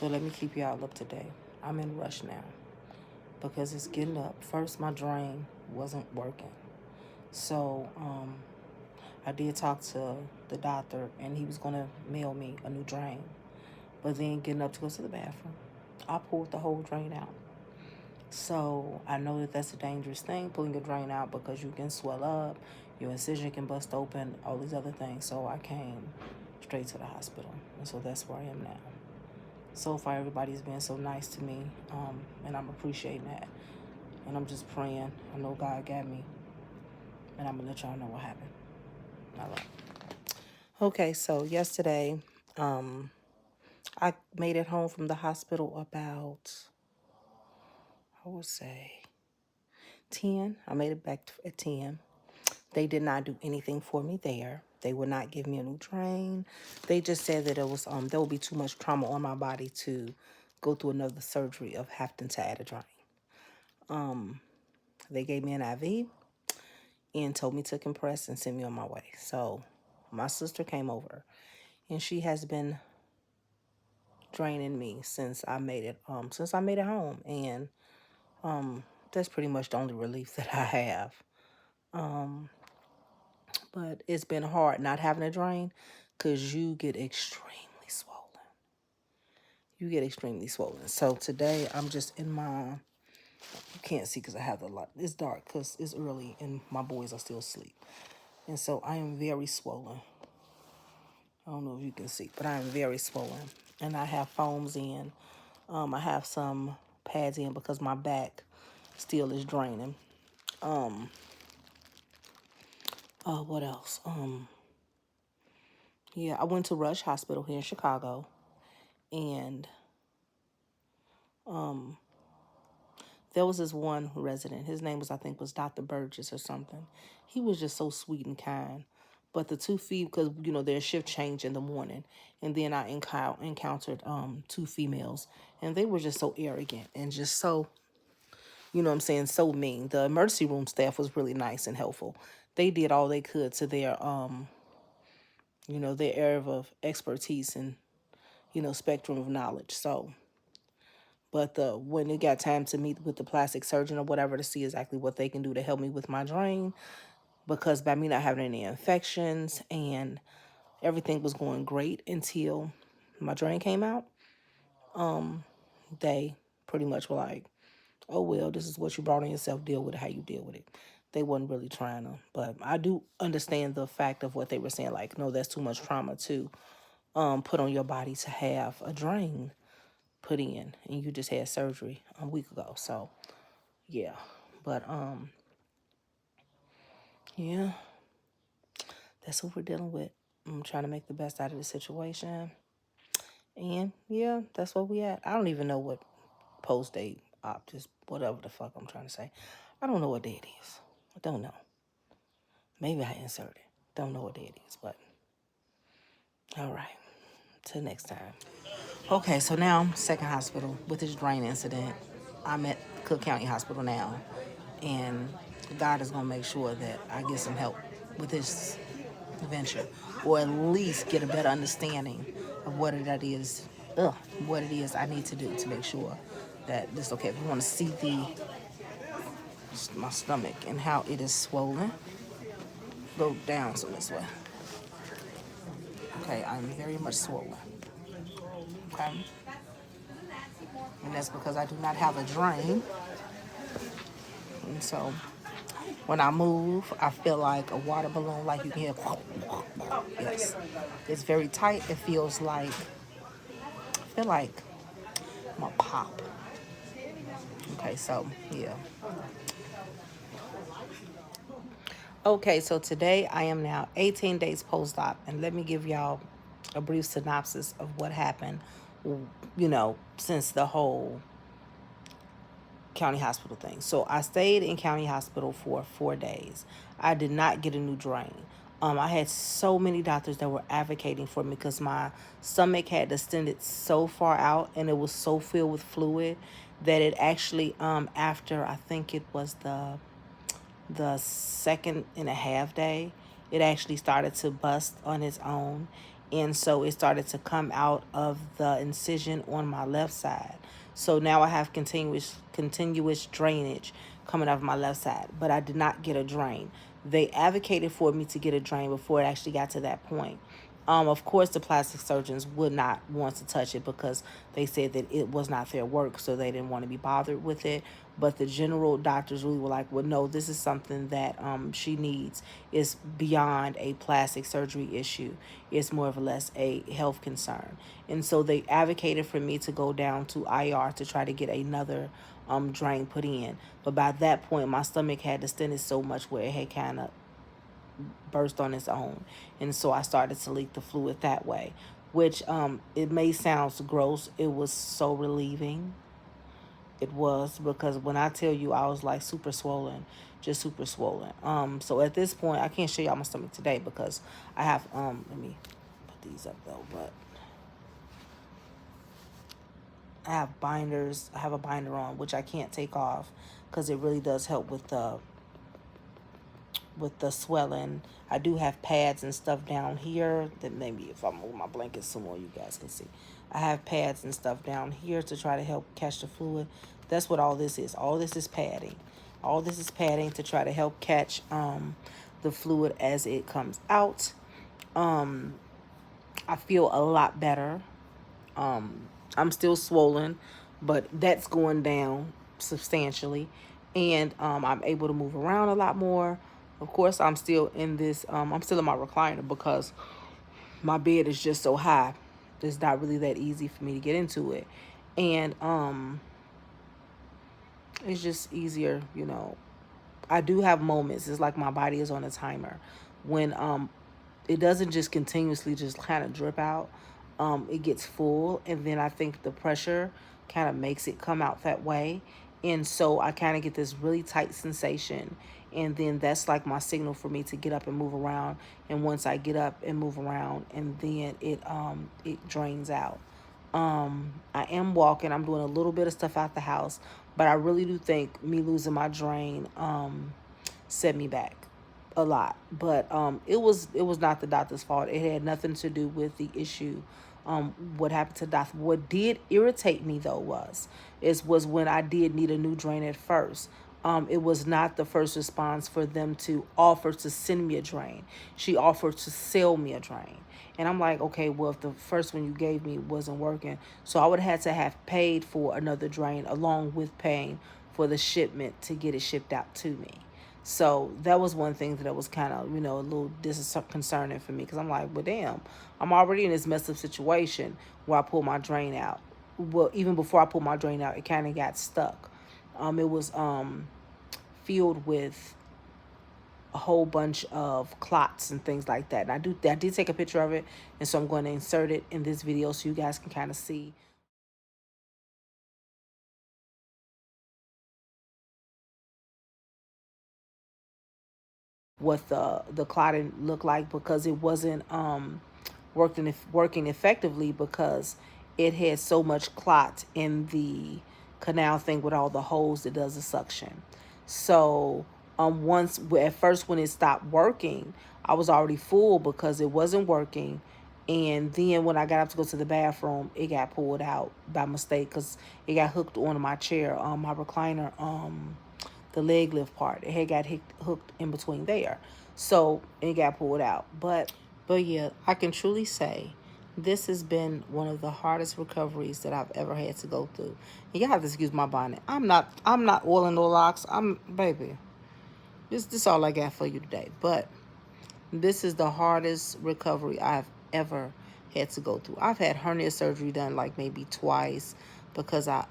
So let me keep y'all up to date. I'm in rush now because it's getting up. First, my drain wasn't working. So I did talk to the doctor, and he was going to mail me a new drain. But then getting up to go to the bathroom, I pulled the whole drain out. So I know that that's a dangerous thing, pulling your drain out, because you can swell up, your incision can bust open, all these other things. So I came straight to the hospital. And so that's where I am now. So far, everybody's been so nice to me, and I'm appreciating that. And I'm just praying. I know God got me, and I'm going to let y'all know what happened. All right. Okay, so yesterday, I made it home from the hospital about, I would say, 10. I made it back at 10. They did not do anything for me there. They would not give me a new drain. They just said that it was there would be too much trauma on my body to go through another surgery of having to add a drain. They gave me an IV and told me to compress and send me on my way. So my sister came over, and she has been draining me since I made it home, and that's pretty much the only relief that I have. But it's been hard not having a drain, because you get extremely swollen. So today I'm just in my, you can't see because I have the light. It's dark because it's early and my boys are still asleep. And so I am very swollen. I don't know if you can see, but I am very swollen. And I have foams in. I have some pads in because my back still is draining. What else? Yeah, I went to Rush Hospital here in Chicago, and there was this one resident. His name was, I think, was Dr. Burgess or something. He was just so sweet and kind. But the two because, their shift changed in the morning. And then I encountered two females. And they were just so arrogant and just so, so mean. The emergency room staff was really nice and helpful. They did all they could to their, their area of expertise and, spectrum of knowledge. So, but when it got time to meet with the plastic surgeon or whatever to see exactly what they can do to help me with my drain, because by me not having any infections and everything was going great until my drain came out, they pretty much were like, oh, well, this is what you brought on yourself. Deal with it how you deal with it. They wasn't really trying to. But I do understand the fact of what they were saying. Like, no, that's too much trauma to put on your body to have a drain put in. And you just had surgery a week ago. So, yeah. But, yeah, that's what we're dealing with. I'm trying to make the best out of the situation. And, yeah, that's what we at. I don't even know what post-date op, just whatever the fuck I'm trying to say. I don't know what day it is. I don't know. Maybe I inserted. Don't know what day it is, but all right. Till next time. Okay, so now I'm second hospital with this drain incident. I'm at Cook County Hospital now, and God is gonna make sure that I get some help with this venture, or at least get a better understanding of what it is. What it is I need to do to make sure that this is okay. If you want to see my stomach and how it is swollen, go down so this way. Okay, I'm very much swollen. Okay, and that's because I do not have a drain, and so when I move, I feel like a water balloon, like you can hear. Yes, it's very tight. It feels like, I feel like I'm gonna pop. Okay, so yeah. Okay, so today I am now 18 days post-op, and let me give y'all a brief synopsis of what happened, since the whole county hospital thing. So I stayed in county hospital for 4 days. I did not get a new drain. I had so many doctors that were advocating for me because my stomach had distended so far out and it was so filled with fluid that it actually, after I think it was the second and a half day, it actually started to bust on its own. and so it started to come out of the incision on my left side. So now I have continuous drainage coming out of my left side, but I did not get a drain. They advocated for me to get a drain before it actually got to that point. Of course, the plastic surgeons would not want to touch it because they said that it was not their work, so they didn't want to be bothered with it. But the general doctors really were like, well, no, this is something that she needs. It's beyond a plastic surgery issue. It's more or less a health concern. And so they advocated for me to go down to IR to try to get another drain put in. But by that point, my stomach had distended so much where it had kind of burst on its own, and so I started to leak the fluid that way, which it may sound gross. It was so relieving. It was, because when I tell you, I was like super swollen, just super swollen. So at this point, I can't show y'all my stomach today because I have let me put these up though, but I have binders. I have a binder on which I can't take off because it really does help with the swelling. I do have pads and stuff down here that maybe if I move my blanket some more, you guys can see. I have pads and stuff down here to try to help catch the fluid. That's what all this is. All this is padding. All this is padding to try to help catch the fluid as it comes out. I feel a lot better. I'm still swollen, but that's going down substantially. And I'm able to move around a lot more. Of course, I'm still in this, I'm still in my recliner because my bed is just so high. It's not really that easy for me to get into it. And it's just easier, you know. I do have moments. It's like my body is on a timer. When it doesn't just continuously just kind of drip out. It gets full, and then I think the pressure kind of makes it come out that way. And so I kind of get this really tight sensation, and then that's like my signal for me to get up and move around. And once I get up and move around, and then it drains out. I am walking. I'm doing a little bit of stuff out the house, but I really do think me losing my drain set me back a lot. But it was not the doctor's fault. It had nothing to do with the issue. What happened to the doctor. What did irritate me though was when I did need a new drain at first. It was not the first response for them to offer to send me a drain. She offered to sell me a drain. And I'm like, okay, well, if the first one you gave me wasn't working, so I would have had to have paid for another drain along with paying for the shipment to get it shipped out to me. So that was one thing that was kind of, a little disconcerting for me, because I'm like, well, damn, I'm already in this messed up situation where I pull my drain out. Well, even before I pulled my drain out, it kind of got stuck. It was filled with a whole bunch of clots and things like that. And I did take a picture of it, and so I'm going to insert it in this video so you guys can kind of see what the clotting looked like, because it wasn't working effectively, because it had so much clot in the canal thing with all the holes that does the suction. So once at first when it stopped working, I was already full because it wasn't working. And then when I got up to go to the bathroom, it got pulled out by mistake because it got hooked onto my chair, my recliner, the leg lift part. It had got hooked in between there. So it got pulled out. But yeah, I can truly say this has been one of the hardest recoveries that I've ever had to go through. You have to excuse my bonnet. I'm not oiling no locks. Baby. This all I got for you today. But this is the hardest recovery I've ever had to go through. I've had hernia surgery done like maybe twice because I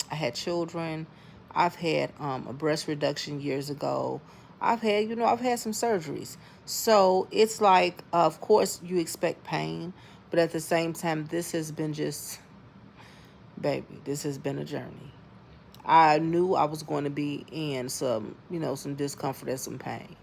had children. I've had a breast reduction years ago. I've had some surgeries. So it's like, of course, you expect pain, but at the same time, this has been just, baby, this has been a journey. I knew I was going to be in some discomfort and some pain.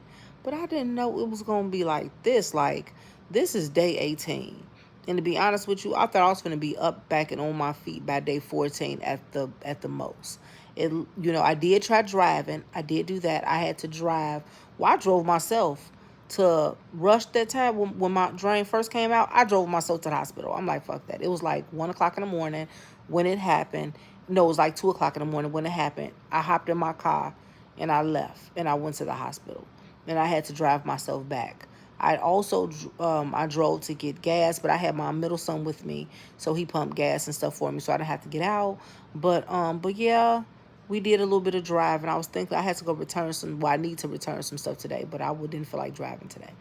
But I didn't know it was going to be like this. Like, this is day 18. And to be honest with you, I thought I was going to be up, back, and on my feet by day 14 at the most. I did try driving. I did do that. I had to drive. Well, I drove myself to rush that time when my drain first came out, I drove myself to the hospital. I'm like, fuck that. It was like 1 o'clock in the morning when it happened. No, it was like 2 o'clock in the morning when it happened. I hopped in my car and I left and I went to the hospital. And I had to drive myself back. I also I drove to get gas, but I had my middle son with me, so he pumped gas and stuff for me, so I didn't have to get out. But yeah, we did a little bit of drive, and I was thinking I had to go return some. Well, I need to return some stuff today, but I didn't feel like driving today.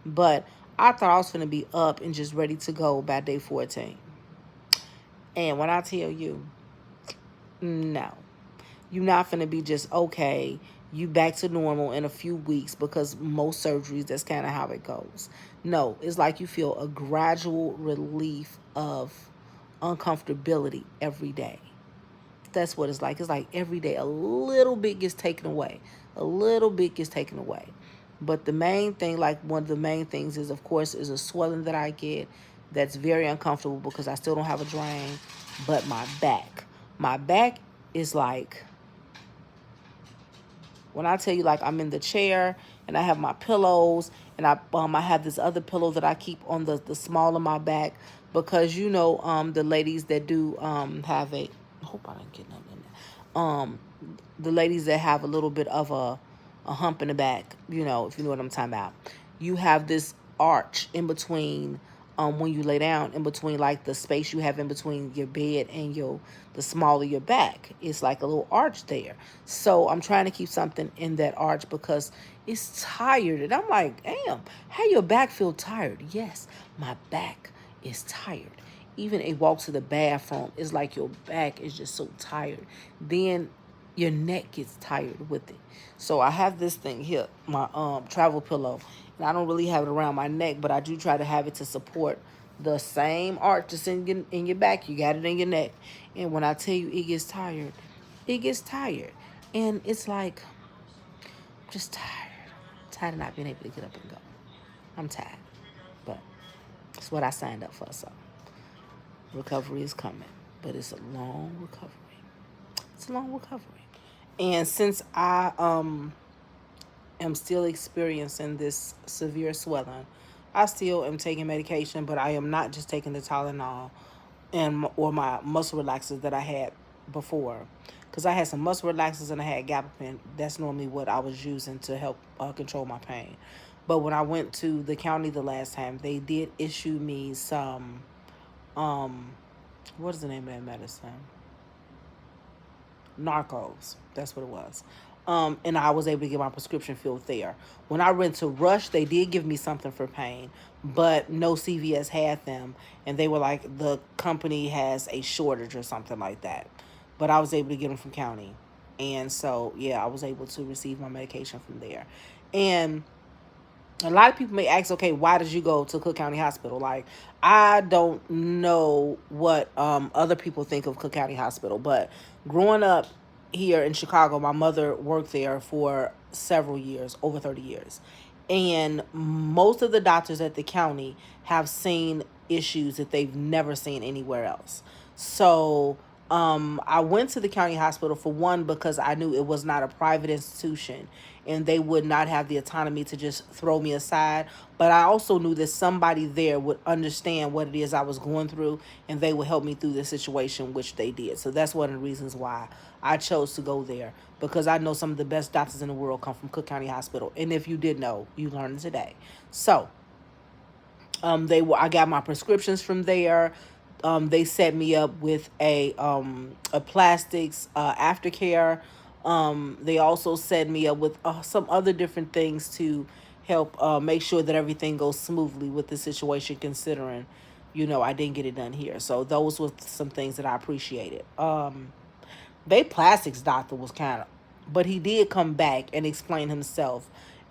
But I thought I was gonna be up and just ready to go by day 14. And when I tell you, no, you're not gonna be just okay. You back to normal in a few weeks because most surgeries, that's kind of how it goes. No, it's like you feel a gradual relief of uncomfortability every day. That's what it's like. It's like every day a little bit gets taken away. A little bit gets taken away. But the main thing, like one of the main things is, of course, is a swelling that I get that's very uncomfortable because I still don't have a drain. But my back is like, when I tell you, like, I'm in the chair and I have my pillows and I have this other pillow that I keep on the small of my back because the ladies that do have a, I hope I didn't get nothing in there. The ladies that have a little bit of a hump in the back, if you know what I'm talking about. You have this arch in between, when you lay down, in between, like the space you have in between your bed and the small of your back. It's like a little arch there. So I'm trying to keep something in that arch because it's tired. And I'm like, damn, how your back feel tired? Yes, my back is tired. Even a walk to the bathroom is like your back is just so tired. Then your neck gets tired with it. So I have this thing here, my travel pillow, and I don't really have it around my neck, but I do try to have it to support the same arch that's in your back. You got it in your neck. And when I tell you it gets tired, it gets tired. And it's like, I'm just tired. I'm tired of not being able to get up and go. I'm tired. But it's what I signed up for, so recovery is coming. But it's a long recovery. It's a long recovery. And since I am still experiencing this severe swelling, I still am taking medication, but I am not just taking the Tylenol or my muscle relaxers that I had before. Because I had some muscle relaxers and I had gabapentin. That's normally what I was using to help control my pain. But when I went to the county the last time, they did issue me some, what is the name of that medicine? Narcos. That's what it was. And I was able to get my prescription filled there. When I went to Rush, they did give me something for pain, but no CVS had them. And they were like, the company has a shortage or something like that. But I was able to get them from county. And so, yeah, I was able to receive my medication from there. And a lot of people may ask, okay, why did you go to Cook County Hospital? Like, I don't know what other people think of Cook County Hospital, but growing up here in Chicago, my mother worked there for several years, over 30 years. And most of the doctors at the county have seen issues that they've never seen anywhere else. So I went to the county hospital for one because I knew it was not a private institution and they would not have the autonomy to just throw me aside. But I also knew that somebody there would understand what it is I was going through and they would help me through the situation, which they did. So that's one of the reasons why I chose to go there, because I know some of the best doctors in the world come from Cook County Hospital. And if you did know, you learned today. So I got my prescriptions from there. They set me up with a plastics aftercare. They also set me up with some other different things to help make sure that everything goes smoothly with the situation, considering, I didn't get it done here. So those were some things that I appreciated. They plastics doctor was kind of, but he did come back and explain himself,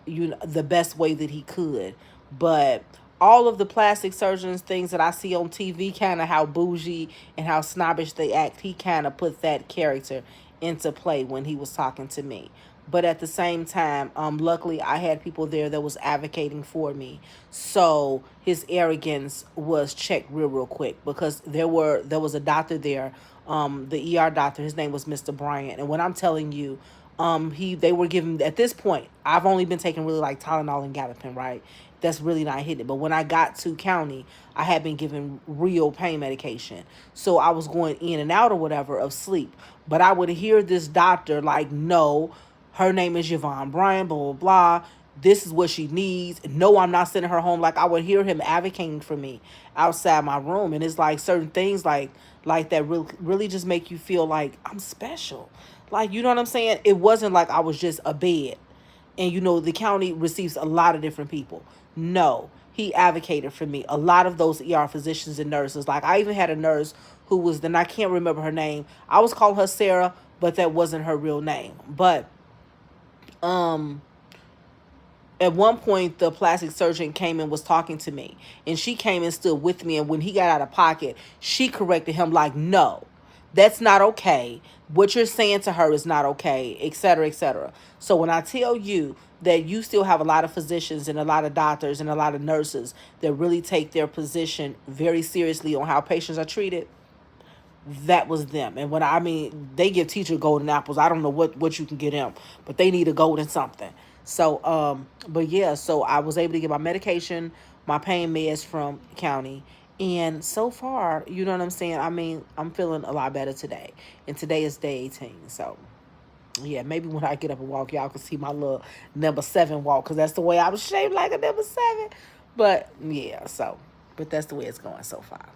the best way that he could. But all of the plastic surgeons things that I see on TV, kind of how bougie and how snobbish they act, he kind of put that character into play when he was talking to me. But at the same time, luckily I had people there that was advocating for me. So his arrogance was checked real quick, because there was a doctor there, the ER doctor. His name was Mr. Bryant. And when I'm telling you, They were giving, at this point, I've only been taking really like Tylenol and Gabapen, right? That's really not hitting it. But when I got to county, I had been given real pain medication. So I was going in and out or whatever of sleep. But I would hear this doctor like, no, her name is Yvonne Bryan, blah, blah, blah. This is what she needs. No, I'm not sending her home. Like, I would hear him advocating for me outside my room. And it's like certain things like that really just make you feel like I'm special. Like, you know what I'm saying? It wasn't like I was just a bed. And, the county receives a lot of different people. No, he advocated for me. A lot of those ER physicians and nurses. Like, I even had a nurse who was, then I can't remember her name. I was calling her Sarah, but that wasn't her real name. But, at one point, the plastic surgeon came and was talking to me, and she came and stood with me, and when he got out of pocket, she corrected him like, no, that's not okay. What you're saying to her is not okay, etc., etc. So when I tell you that you still have a lot of physicians and a lot of doctors and a lot of nurses that really take their position very seriously on how patients are treated, that was them. And they give teacher golden apples. I don't know what you can get them, but they need a golden something. So, but yeah, so I was able to get my medication, my pain meds from county. And so far, you know what I'm saying? I'm feeling a lot better today. And today is day 18. So, yeah, maybe when I get up and walk, y'all can see my little number 7 walk. Because that's the way I was shaped, like a number 7. But, yeah, but that's the way it's going so far.